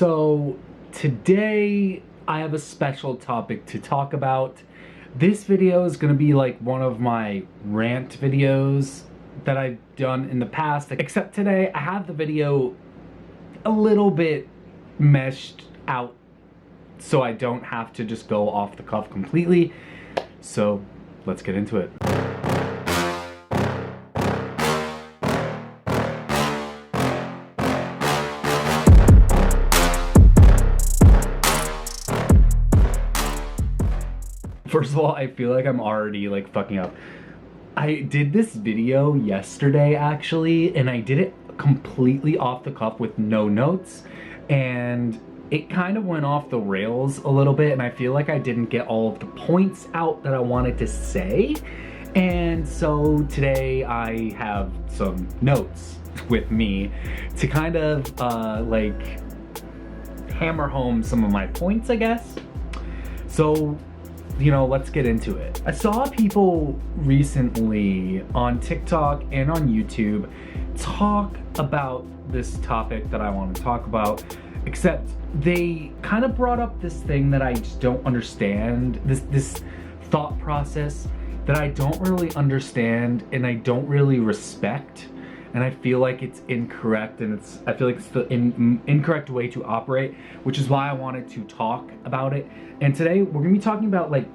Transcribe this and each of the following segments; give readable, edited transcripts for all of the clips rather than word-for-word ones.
So today I have a special topic to talk about. This video is going to be like one of my rant videos that I've done in the past, except today I have the video a little bit meshed out so I don't have to just go off the cuff completely. So let's get into it. First of all, I feel like I'm already like fucking up. I did this video yesterday actually, and I did it completely off the cuff with no notes, and it kind of went off the rails a little bit, and I feel like I didn't get all of the points out that I wanted to say. And so today I have some notes with me to kind of like hammer home some of my points, I guess. So, you know, let's get into it. I saw people recently on TikTok and on YouTube talk about this topic that I want to talk about, except they kind of brought up this thing that I just don't understand, this thought process that I don't really understand and I don't really respect, and I feel like it's incorrect, and I feel like it's the incorrect way to operate, which is why I wanted to talk about it. And today we're gonna be talking about like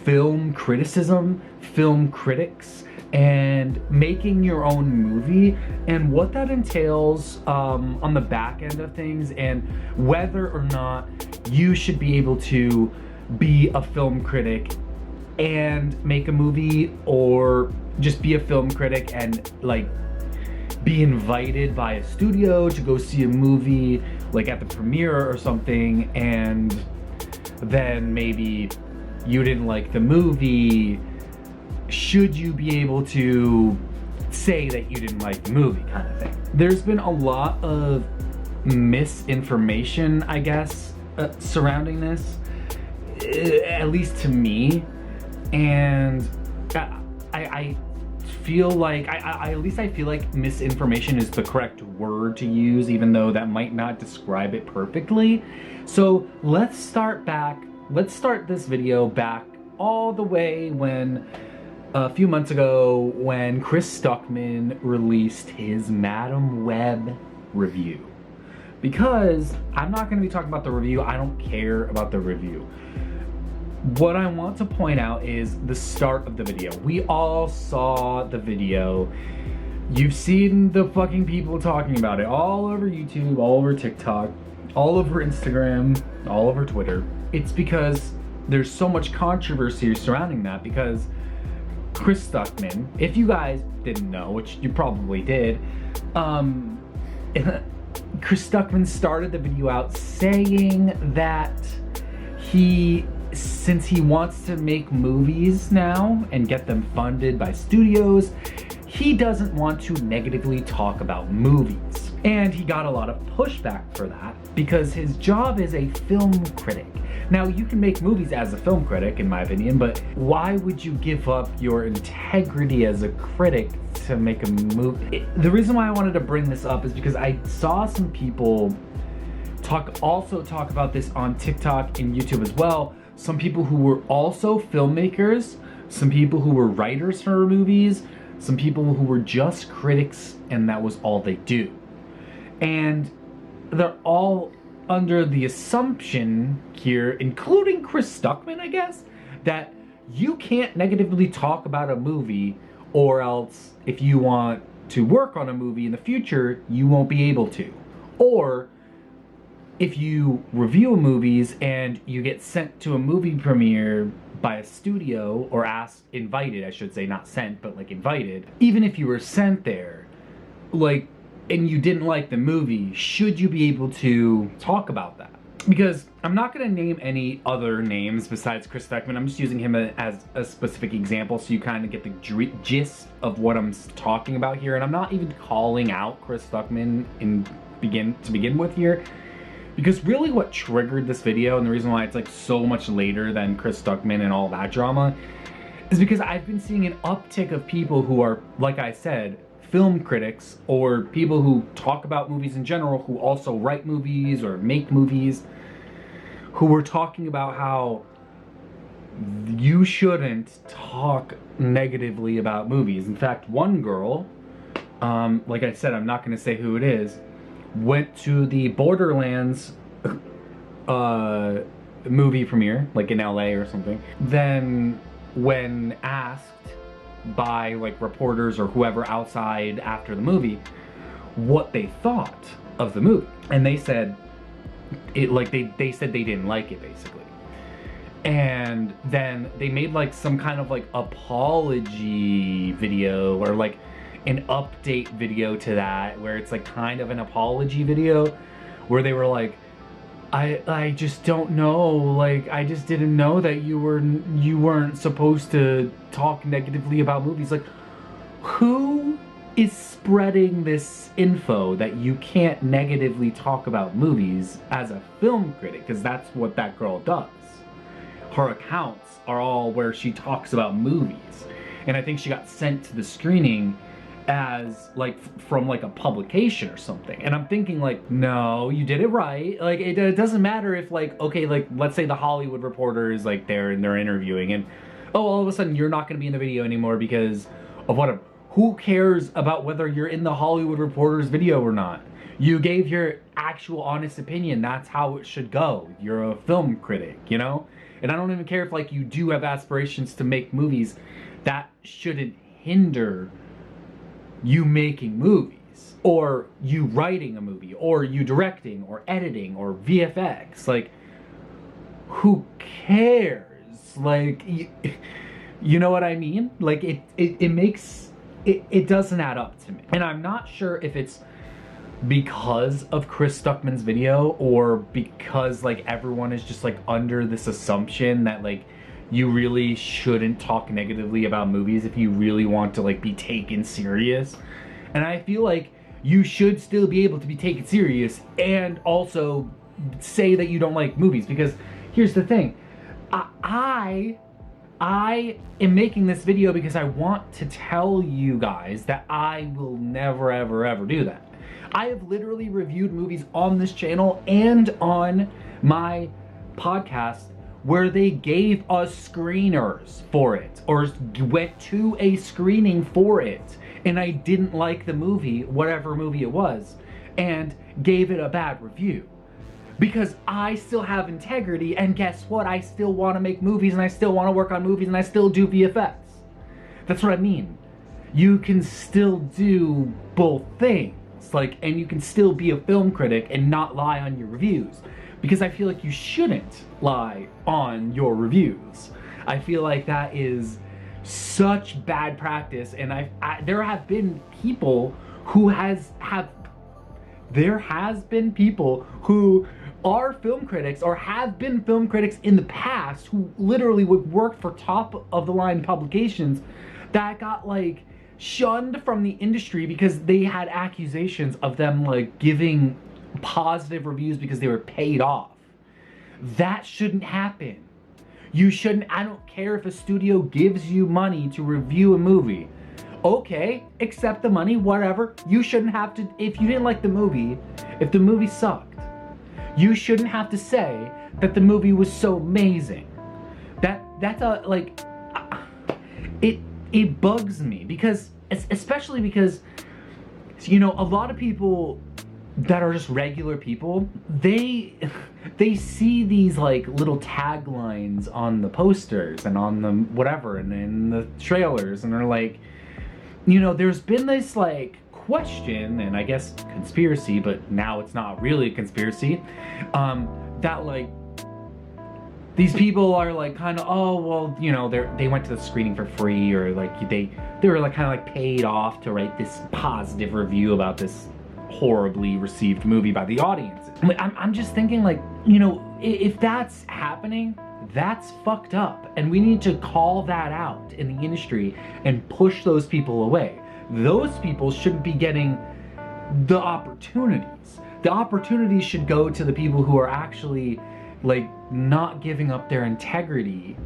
film criticism, film critics, and making your own movie, and what that entails on the back end of things, and whether or not you should be able to be a film critic and make a movie, or just be a film critic and like be invited by a studio to go see a movie like at the premiere or something, and then maybe you didn't like the movie. Should you be able to say that you didn't like the movie, kind of thing? There's been a lot of misinformation, I guess, surrounding this, at least to me, and I feel like, at least I feel like misinformation is the correct word to use, even though that might not describe it perfectly. So let's start this video back all the way when, a few months ago, when Chris Stuckmann released his Madam Web review. Because I'm not going to be talking about the review, I don't care about the review. What I want to point out is the start of the video. We all saw the video. You've seen the fucking people talking about it all over YouTube, all over TikTok, all over Instagram, all over Twitter. It's because there's so much controversy surrounding that, because Chris Stuckmann, if you guys didn't know, which you probably did, Chris Stuckmann started the video out saying that since he wants to make movies now and get them funded by studios, he doesn't want to negatively talk about movies. And he got a lot of pushback for that, because his job is a film critic. Now, you can make movies as a film critic, in my opinion, but why would you give up your integrity as a critic to make a movie? The reason why I wanted to bring this up is because I saw some people also talk about this on TikTok and YouTube as well. Some people who were also filmmakers, some people who were writers for movies, some people who were just critics and that was all they do. And they're all under the assumption here, including Chris Stuckmann, I guess, that you can't negatively talk about a movie, or else if you want to work on a movie in the future, you won't be able to. Or if you review movies and you get sent to a movie premiere by a studio, or invited, I should say, not sent, but like invited, even if you were sent there, like, and you didn't like the movie, should you be able to talk about that? Because I'm not going to name any other names besides Chris Stuckmann. I'm just using him as a specific example so you kind of get the gist of what I'm talking about here. And I'm not even calling out Chris Stuckmann to begin with here, because really what triggered this video, and the reason why it's like so much later than Chris Stuckmann and all that drama, is because I've been seeing an uptick of people who are, like I said, film critics or people who talk about movies in general, who also write movies or make movies, who were talking about how you shouldn't talk negatively about movies. In fact, one girl, like I said, I'm not going to say who it is, went to the Borderlands movie premiere, like in LA or something. Then when asked by like reporters or whoever outside after the movie what they thought of the movie, and they said it, like they said they didn't like it, basically. And then they made like some kind of like apology video, or like an update video to that, where it's like kind of an apology video where they were like, I just don't know, like I just didn't know that you weren't supposed to talk negatively about movies. Like, who is spreading this info that you can't negatively talk about movies as a film critic? Because that's what that girl does. Her accounts are all where she talks about movies, and I think she got sent to the screening as like from like a publication or something. And I'm thinking like, no, you did it right. Like it doesn't matter if like, okay, like let's say the Hollywood Reporter is like there and they're interviewing, and oh, all of a sudden you're not going to be in the video anymore because of whatever. Who cares about whether you're in the Hollywood Reporter's video or not? You gave your actual honest opinion. That's how it should go. You're a film critic, you know? And I don't even care if like you do have aspirations to make movies. That shouldn't hinder you making movies, or you writing a movie, or you directing, or editing, or VFX. Like, who cares? Like, you know what I mean? Like, it doesn't add up to me. And I'm not sure if it's because of Chris Stuckmann's video, or because like everyone is just like under this assumption that like you really shouldn't talk negatively about movies if you really want to like be taken serious. And I feel like you should still be able to be taken serious and also say that you don't like movies, because here's the thing. I am making this video because I want to tell you guys that I will never ever do that. I have literally reviewed movies on this channel and on my podcast where they gave us screeners for it, or went to a screening for it, and I didn't like the movie, whatever movie it was, and gave it a bad review. Because I still have integrity, and guess what? I still want to make movies, and I still want to work on movies, and I still do VFX. That's what I mean. You can still do both things. Like, and you can still be a film critic and not lie on your reviews. Because I feel like you shouldn't lie on your reviews. I feel like that is such bad practice, and there have been people who there has been people who are film critics or have been film critics in the past who literally would work for top of the line publications that got like shunned from the industry because they had accusations of them like giving positive reviews because they were paid off. That shouldn't happen. You shouldn't. I don't care if a studio gives you money to review a movie. Okay, accept the money, whatever. You shouldn't have to, if you didn't like the movie, if the movie sucked, you shouldn't have to say that the movie was so amazing. That's a, like, it bugs me, because, especially because, you know, a lot of people that are just regular people, they see these like little taglines on the posters and on the whatever and in the trailers, and they're like, you know, there's been this like question, and I guess conspiracy, but now it's not really a conspiracy, that like these people are like kind of, oh well, you know, they went to the screening for free, or like they were like kind of like paid off to write this positive review about this horribly received movie by the audience. I'm just thinking, like, you know, if that's happening, that's fucked up, and we need to call that out in the industry and push those people away. Those people shouldn't be getting the opportunities. The opportunities should go to the people who are actually like not giving up their integrity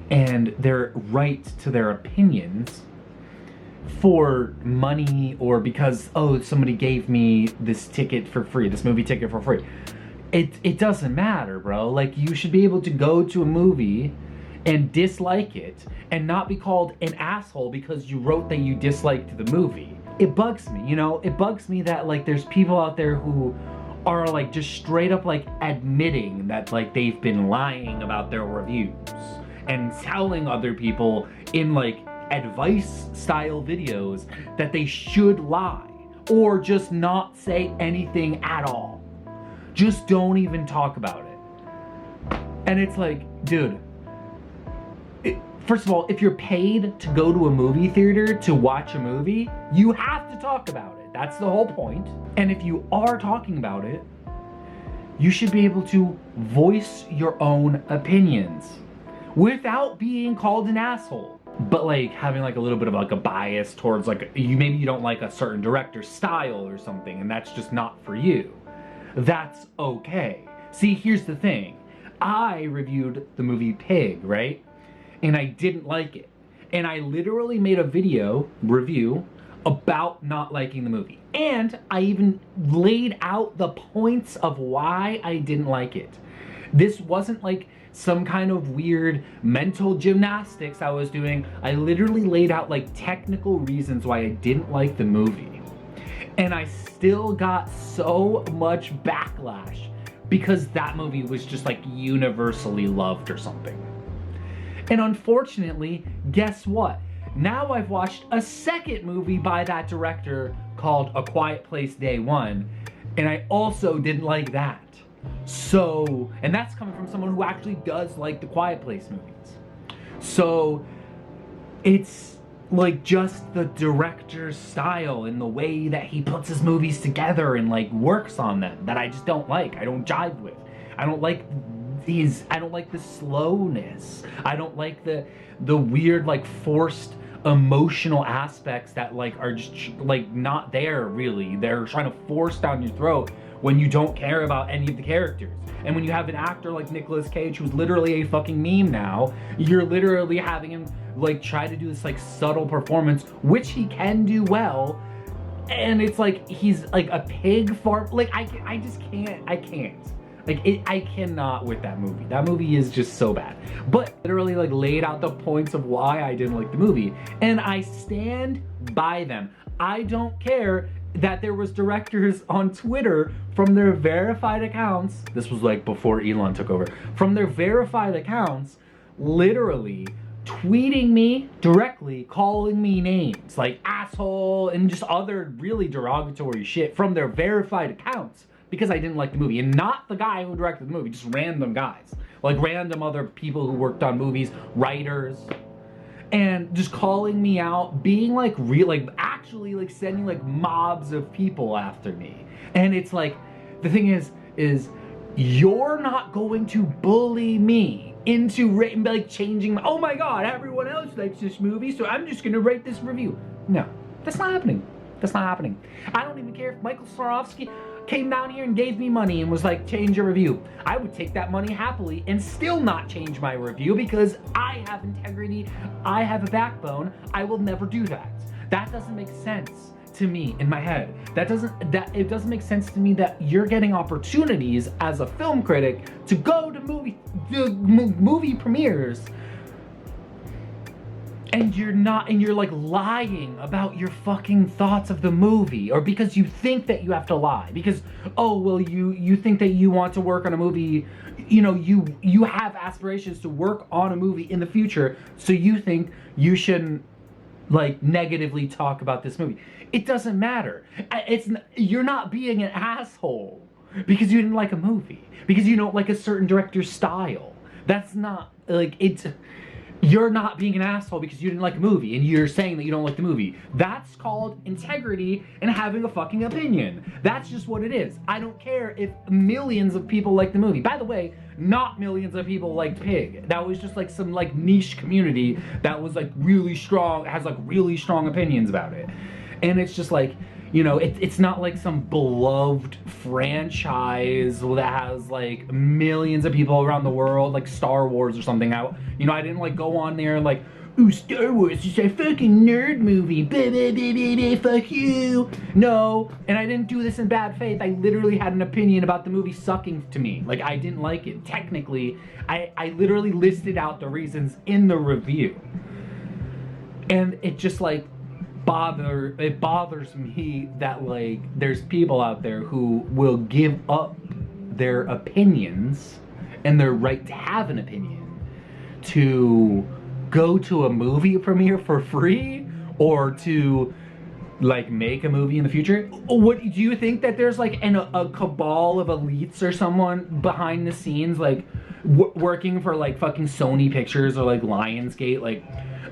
and their right to their opinions, for money or because, oh, somebody gave me this ticket for free, this movie ticket for free. It doesn't matter, bro. Like, you should be able to go to a movie and dislike it and not be called an asshole because you wrote that you disliked the movie. It bugs me, you know? It bugs me that, like, there's people out there who are, like, just straight up, like, admitting that, like, they've been lying about their reviews and telling other people in, like, advice style videos that they should lie or just not say anything at all. Just don't even talk about it. And it's like, dude, first of all, if you're paid to go to a movie theater to watch a movie, you have to talk about it. That's the whole point. And if you are talking about it, you should be able to voice your own opinions without being called an asshole. But like having like a little bit of like a bias towards like, maybe you don't like a certain director's style or something and that's just not for you. That's okay. See, here's the thing. I reviewed the movie Pig, right? And I didn't like it. And I literally made a review about not liking the movie. And I even laid out the points of why I didn't like it. This wasn't like some kind of weird mental gymnastics I was doing. I literally laid out like technical reasons why I didn't like the movie. And I still got so much backlash because that movie was just like universally loved or something. And unfortunately, guess what? Now I've watched a second movie by that director called A Quiet Place Day One, and I also didn't like that. So, and that's coming from someone who actually does like the Quiet Place movies. So, it's like just the director's style and the way that he puts his movies together and like works on them that I just don't like. I don't jive with. I don't like the slowness. I don't like the weird like forced emotional aspects that like are just like not there really. They're trying to force down your throat when you don't care about any of the characters. And when you have an actor like Nicolas Cage who's literally a fucking meme now, you're literally having him like try to do this like subtle performance, which he can do well, and it's like he's like a pig farm. Like I can't. Like I cannot with that movie. That movie is just so bad. But literally like laid out the points of why I didn't like the movie, and I stand by them. I don't care that there was directors on Twitter from their verified accounts, this was like before Elon took over, from their verified accounts, literally tweeting me directly, calling me names like asshole and just other really derogatory shit from their verified accounts because I didn't like the movie. And not the guy who directed the movie, just random guys. Like random other people who worked on movies, writers, and just calling me out, being like real, like actually like sending like mobs of people after me. And it's like, the thing is you're not going to bully me into like changing my, oh my god, everyone else likes this movie, so I'm just gonna rate this review. No, that's not happening. That's not happening. I don't even care if Michael Swarovski came down here and gave me money and was like, change your review. I would take that money happily and still not change my review because I have integrity, I have a backbone, I will never do that. That doesn't make sense to me in my head. It doesn't make sense to me that you're getting opportunities as a film critic to go to movie premieres and you're like lying about your fucking thoughts of the movie, or because you think that you have to lie because, oh well, you think that you want to work on a movie, you know, you have aspirations to work on a movie in the future, so you think you shouldn't like negatively talk about this movie. It doesn't matter. You're not being an asshole because you didn't like a movie, because you don't like a certain director's style. That's not like it's. You're not being an asshole because you didn't like a movie and you're saying that you don't like the movie. That's called integrity and having a fucking opinion. That's just what it is. I don't care if millions of people like the movie. By the way, not millions of people liked Pig. That was just like some like niche community that was like really strong, has like really strong opinions about it. And it's just like, You know, it's not like some beloved franchise that has like millions of people around the world, like Star Wars or something. I didn't like go on there and like, ooh, Star Wars is a fucking nerd movie. Bah, bah, bah, bah, bah, fuck you. No, and I didn't do this in bad faith. I literally had an opinion about the movie sucking to me. Like, I didn't like it. Technically, I literally listed out the reasons in the review. And it just like, it bothers me that like there's people out there who will give up their opinions and their right to have an opinion to go to a movie premiere for free or to like make a movie in the future. What do you think, that there's like a cabal of elites or someone behind the scenes like working for like fucking Sony Pictures or like Lionsgate, like,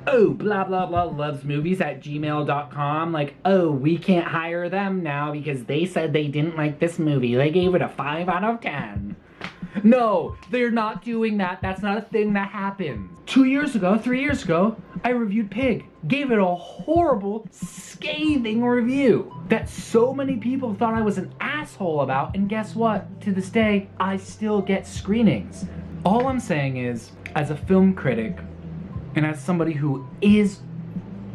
oh, blah, blah, blah, loves movies at gmail.com. Like, oh, we can't hire them now because they said they didn't like this movie. They gave it a 5 out of 10. No, they're not doing that. That's not a thing that happens. 2 years ago, 3 years ago, I reviewed Pig. Gave it a horrible, scathing review that so many people thought I was an asshole about. And guess what? To this day, I still get screenings. All I'm saying is, as a film critic, and as somebody who is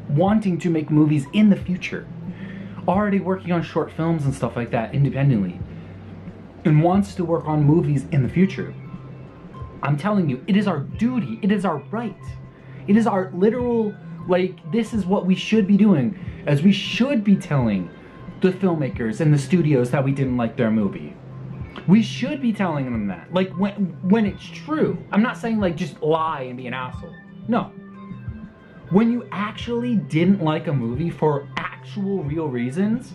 wanting to make movies in the future, already working on short films and stuff like that independently, and wants to work on movies in the future, I'm telling you, it is our duty, it is our right, it is our literal, like, this is what we should be doing, as we should be telling the filmmakers and the studios that we didn't like their movie. We should be telling them that, like, when it's true. I'm not saying like just lie and be an asshole. No. When you actually didn't like a movie for actual real reasons,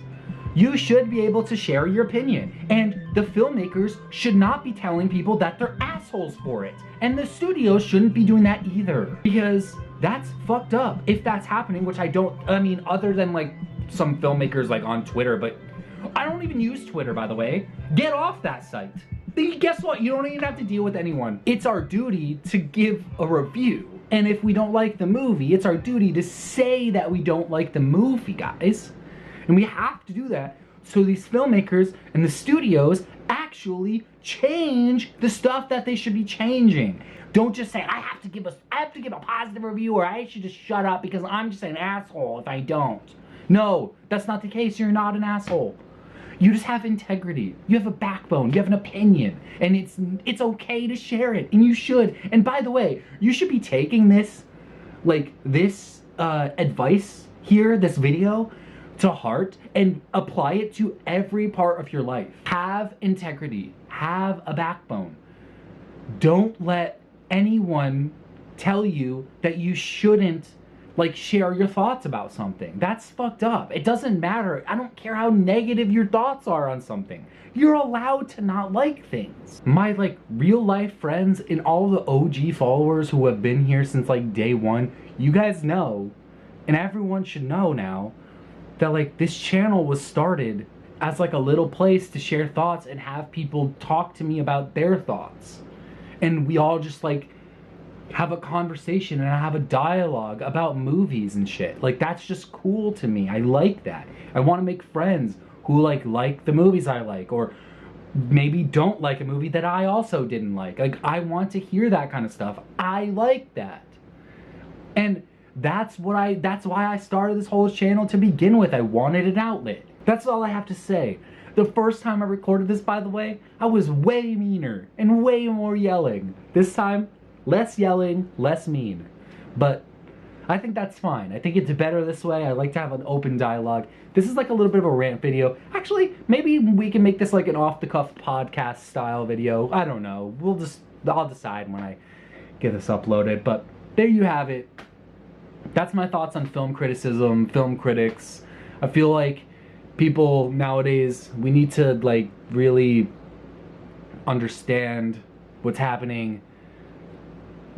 you should be able to share your opinion. And the filmmakers should not be telling people that they're assholes for it. And the studios shouldn't be doing that either. Because that's fucked up if that's happening, which I mean, other than like some filmmakers like on Twitter, but I don't even use Twitter, by the way. Get off that site. Guess what? You don't even have to deal with anyone. It's our duty to give a review. And if we don't like the movie, it's our duty to say that we don't like the movie, guys. And we have to do that so these filmmakers and the studios actually change the stuff that they should be changing. Don't just say, I have to give a positive review, or I should just shut up because I'm just an asshole if I don't. No, that's not the case. You're not an asshole. You just have integrity. You have a backbone. You have an opinion. And it's okay to share it. And you should. And by the way, you should be taking this, like, this advice here, this video, to heart and apply it to every part of your life. Have integrity. Have a backbone. Don't let anyone tell you that you shouldn't, like, share your thoughts about something. That's fucked up. It doesn't matter. I don't care how negative your thoughts are on something. You're allowed to not like things. My, like, real life friends and all the OG followers who have been here since, like, day one, you guys know, and everyone should know now, that, like, this channel was started as, like, a little place to share thoughts and have people talk to me about their thoughts. And we all just, like, have a conversation and have a dialogue about movies and shit. Like, that's just cool to me. I like that. I want to make friends who like the movies I like, or maybe don't like a movie that I also didn't like. Like, I want to hear that kind of stuff. I like that. And that's why I started this whole channel to begin with. I wanted an outlet. That's all I have to say. The first time I recorded this, by the way, I was way meaner and way more yelling. This time, less yelling, less mean. But I think that's fine. I think it's better this way. I like to have an open dialogue. This is like a little bit of a rant video. Actually, maybe we can make this like an off-the-cuff podcast style video. I don't know. I'll decide when I get this uploaded. But there you have it. That's my thoughts on film criticism, film critics. I feel like people nowadays, we need to like really understand what's happening.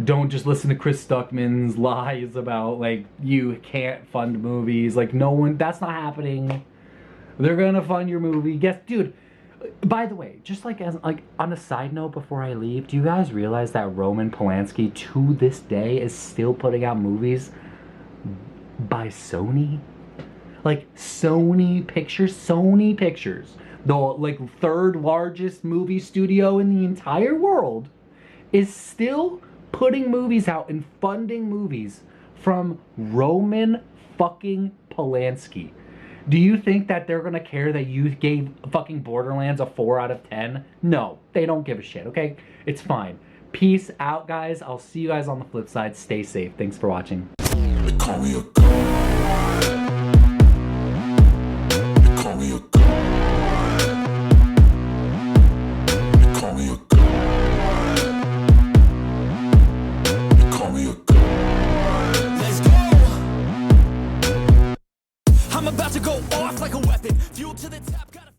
Don't just listen to Chris Stuckmann's lies about like you can't fund movies. Like, no one, that's not happening. They're gonna fund your movie. Guess, dude, by the way, just like as like on a side note before I leave, do you guys realize that Roman Polanski to this day is still putting out movies by Sony? Like Sony Pictures, the like third largest movie studio in the entire world, is still putting movies out and funding movies from Roman fucking Polanski. Do you think that they're gonna care that you gave fucking Borderlands a 4 out of 10? No, they don't give a shit, okay? It's fine. Peace out, guys. I'll see you guys on the flip side. Stay safe. Thanks for watching. They call me a god. They call me a god. They call me a god. They call me a god. Let's go. I'm about to go off like a weapon. Fuel to the top.